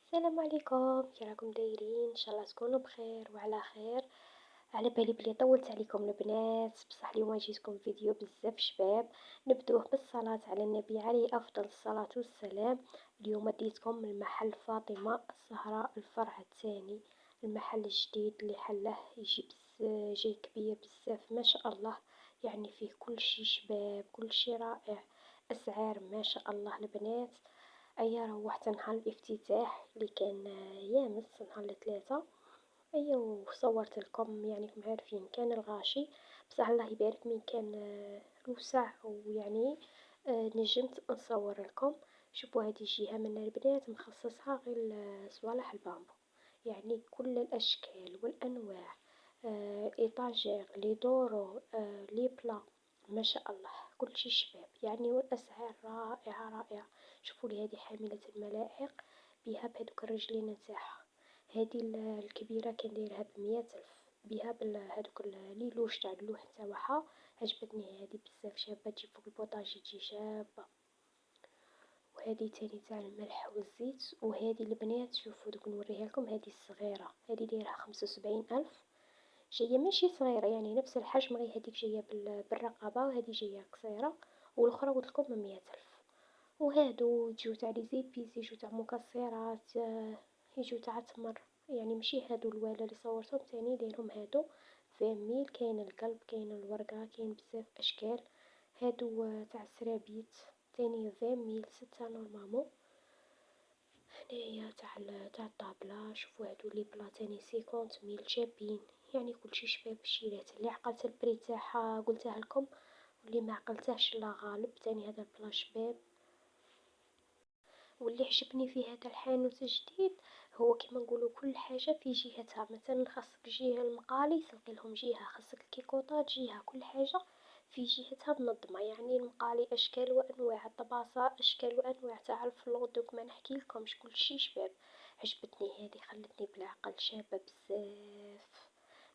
السلام عليكم، كي راكم دايرين؟ ان شاء الله تكونوا بخير وعلى خير. على بالي بلي طولت عليكم البنات، بصح اليوم جيتكم فيديو بزاف شباب. نبدوه بالصلاة على النبي عليه افضل الصلاة والسلام. اليوم ديتكم من محل فاطمة الزهراء الفرع الثاني، المحل الجديد اللي حله يجي جاي كبير بزاف ما شاء الله. يعني فيه كل شي شباب، كل شي رائع، اسعار ما شاء الله البنات. أيا روحت نهار الافتتاح اللي كان يامس نهار الثلاثة. أيا وصورت لكم، يعني كم عارفين كان الغاشي، بصح الله يبارك من كان الوسع ويعني نجمت نصور لكم. شوفوا هذه جهة من البنات مخصصها غير صوالح البامبو، يعني كل الأشكال والأنواع. إيطاجير لي دورو لي بلا، ما شاء الله كل شي شباب يعني، والأسعار رائعة رائعة. شوفوا لي هذه حاملة الملاعق بها بهذوك الرجلين نتاعها. هذه الكبيرة كان دايرها ب100 ألف، بها هذوك ليلوش تاع اللوح نتاعها. عجبتني هذه بزاف، شابة تجي فوق البوطاجي تجي شابة. وهذه تاني تاع الملح والزيت. وهذه البنات شوفوا دوك نوريها لكم، هذه الصغيرة هذه دايرها 75 ألف. جاية ماشي صغيرة يعني نفس الحجم، غير هذيك جاية بالرقبة وهذه جاية قصيرة. والاخرى قلت لكم ب100 ألف. وهادو يجيو تاع لي زيبيس، يجيو تاع مكسرات، يجيو تاع تمر. يعني ماشي هادو الوالا اللي صورتهم تاني دايرهم هادو 20 ميل. كاين القلب، كاين الورقة، كاين بزاف اشكال. هادو تاع السرابيت تاني 20 ميل 6 نورمالمون. هنايا تاع الطابلة شوفوا هادو لي بلا تاني 50 ميل شابين. يعني كلشي شباب الشيرات. اللي عقلت البري تاعها قلتها لكم، واللي ما عقلتهش لا غالب. تاني هذا البلا شباب. واللي عجبني في هذا الحانوت الجديد هو كيما نقولوا كل حاجه في جهتها. مثلا خاصك جهه المقالي تلقي لهم جهه، خاصك الكيكوطات جهه، كل حاجه في جهتها منظمه. يعني المقالي اشكال وانواع، الطباسه اشكال وانواع تاع الفلوط، دوك ما نحكي لكمش كل شي شباب. عجبتني هذه، خلتني بالعقل شابه بزاف.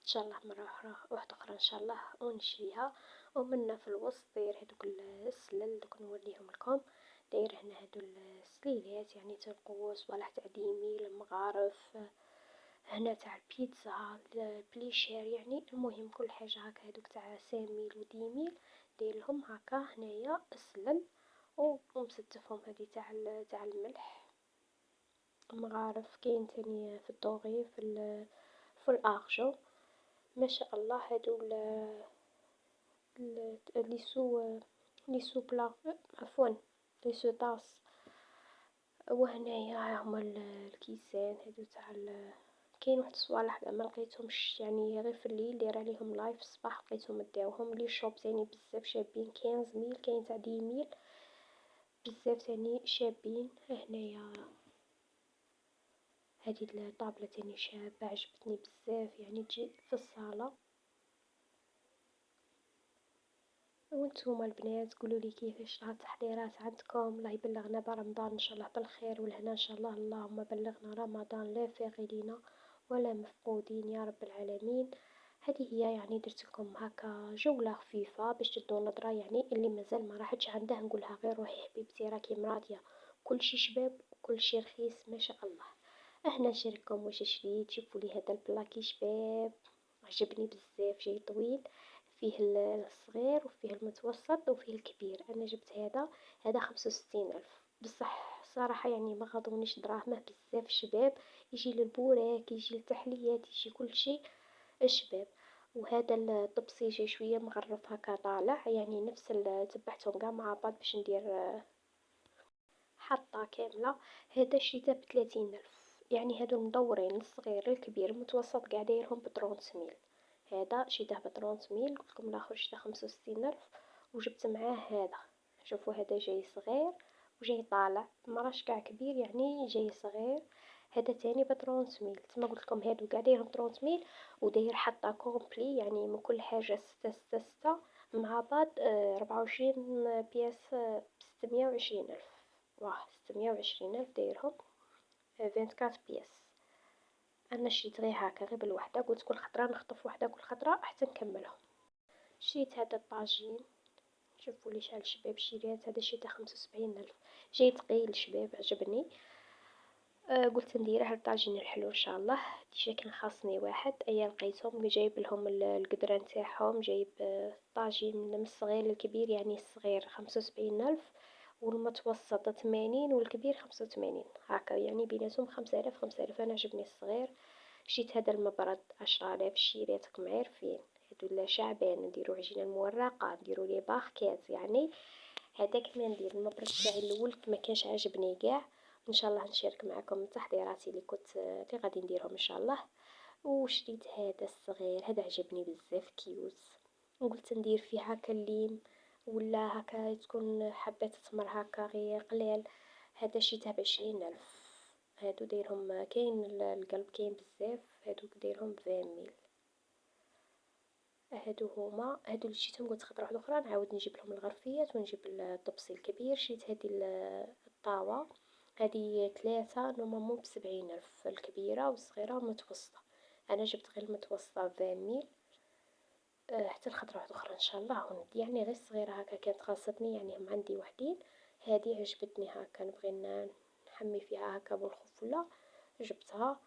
ان شاء الله مرة واحدة اخرى ان شاء الله ونشريها. ومنا في الوسط داير هذوك السلل دوك نوريهم لكم. داير هنا هادو السليلات يعني تاع القوس ولا تاع ديميل المغارف. هنا تاع البيتزا البليشير، يعني المهم كل حاجة هكا. هادوك تاع 5 ميل و10 ميل دايرلهم هكا هنايا السلل. ومستفهم هذه تاع الملح المغارف. كاين تاني في الدوغي في الارجو. ما شاء الله هادو لي سو بلا، عفوا لي سو طاس. وهنايا هما الكيسان هادو تاع كاين واحد الصوالح كاع ما لقيتهمش، يعني غير في الليل داير عليهم لايف، الصباح لقيتهم داوهم لي شوب تاني بزاف شابين. 15 ميل كاين تاع 10 ميل بزاف تاني شابين. هنايا هذه الطابلة تاني شابة عجبتني بزاف، يعني تجي في الصالة. وانتوما البنات قولولي كيفاش راه التحضيرات عندكم. الله يبلغنا برمضان ان شاء الله بالخير والهنا ان شاء الله. اللهم بلغنا رمضان لا فاقدين ولا مفقودين يا رب العالمين. هذه هي يعني درت لكم هكا جولة خفيفة باش تدوا نظرة. يعني اللي مازال ما راحتش عنده نقولها غير روحي حبيبتي راكي مراضية، كل شي شباب وكل شي رخيص ما شاء الله. احنا نشارككم واش شريت. شوفوا لي هذا البلاكي شباب عجبني بزاف، جاي طويل، فيه الصغير وفيه المتوسط وفيه الكبير. انا جبت هذا 65 الف. بصح صراحة يعني ما غضونيش دراهمه بزاف شباب. يجي للبوراك، يجي للتحليات، يجي كل شيء شباب. وهذا الطبسي جاي شوية مغرف هكا طالع، يعني نفس تبعتهم كاع مع بعض باش ندير حطة كاملة. هذا شريته ب30 ألف. يعني هادو مدورين، الصغير الكبير المتوسط قاع دايرهم ب30 ميل. هذا شريته ب30 ميل، قلتلكم الاخر شريته 65 ألف. وجبت معاه هذا. شوفوا هذا جاي صغير وجاي طالع، مراش قاع كبير يعني جاي صغير. هذا تاني ب30 ميل. كما قلت لكم هادو قاع دايرهم 30 ميل. وداير حتى كومبلي يعني من كل حاجة 6 مع بعض. 24 بياس ب620 ألف. واه 620 ألف دايرهم 24 بياس. انا شريت غير هكا غير بالوحده، قلت كل خطره نخطف وحده كل خطره حتى نكملهم. شريت هذا الطاجين، شوفوا لي شحال شباب شريت. هذا شريته 75 ألف، جاي ثقيل شباب عجبني. قلت نديره هاد الطاجين الحلو ان شاء الله. ديجا كان خاصني واحد ايا لقيتهم جايب لهم القدرة نتاعهم، جايب طاجين من الصغير للكبير، يعني الصغير 75 ألف والمتوسط 80 والكبير 85 هكا، يعني بيناتهم 5000 5000. انا عجبني الصغير. شريت هذا المبرد 10 آلاف، الشيرات راكم عارفين هادو شعبان، نديرو عجينة مورقة، نديرو لي باغكات يعني. هذاك كما ندير المبرد تاعي الاول ما كانش عاجبني كاع. ان شاء الله نشارك معكم تحضيراتي اللي كنت اللي غادي نديرهم ان شاء الله. وشريت هذا الصغير، هذا عجبني بزاف كيوت، وقلت ندير فيه هكا الليم ولا هكا تكون حبات تمر هكا غير قليل. هذا شريته ب20 ألف. هادو دايرهم كاين القلب كاين بزاف، هادو دايرهم ب20 ميل. هادو هما هادو اللي شريتهم. قلت خطره واحده اخرى نعاود نجيب لهم الغرفيات ونجيب الطبسي الكبير. شريت هذه الطاوه، هذه 3 نورمالمون ب70 ألف، الكبيره والصغيره والمتوسطه. انا جبت غير المتوسطه 20 ميل. حتى الخطره واحده اخرى ان شاء الله وندي، يعني غير الصغيره هكا كانت خاصتني، يعني هم عندي وحدين. هذه عجبتني هكا نبغي نحمي فيها هكا بالخفله، جبتها.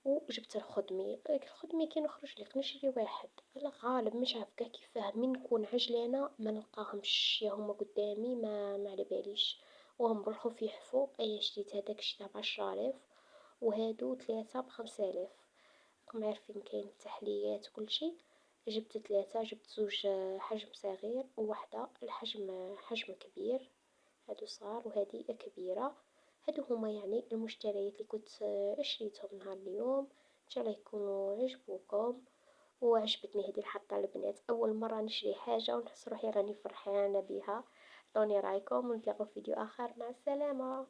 وجبت الخدمي، الخدمي كي نخرج لك نشري واحد على غالب مش عارفه كيفاه، من نكون عجلانه ما نلقاهمش، يا هما قدامي ما على باليش، وهم بالخوف يحفوا. اي شريت هذاك شريته ب10 آلاف، وهادو 3 ب5 آلاف. راكم عارفين كاين التحليات كل شيء. جبت 3، جبت زوج حجم صغير وواحدة حجم كبير. هادو صغار وهذه كبيرة. هادو هما يعني المشتريات اللي كنت شريتهم نهار اليوم. ان شاء الله يكونوا عجبوكم. وعجبتني هذه الحطة البنات، اول مرة نشري حاجة ونحس روحي راني فرحانة بها. عطوني رايكم ونتلاقوا في فيديو اخر، مع السلامة.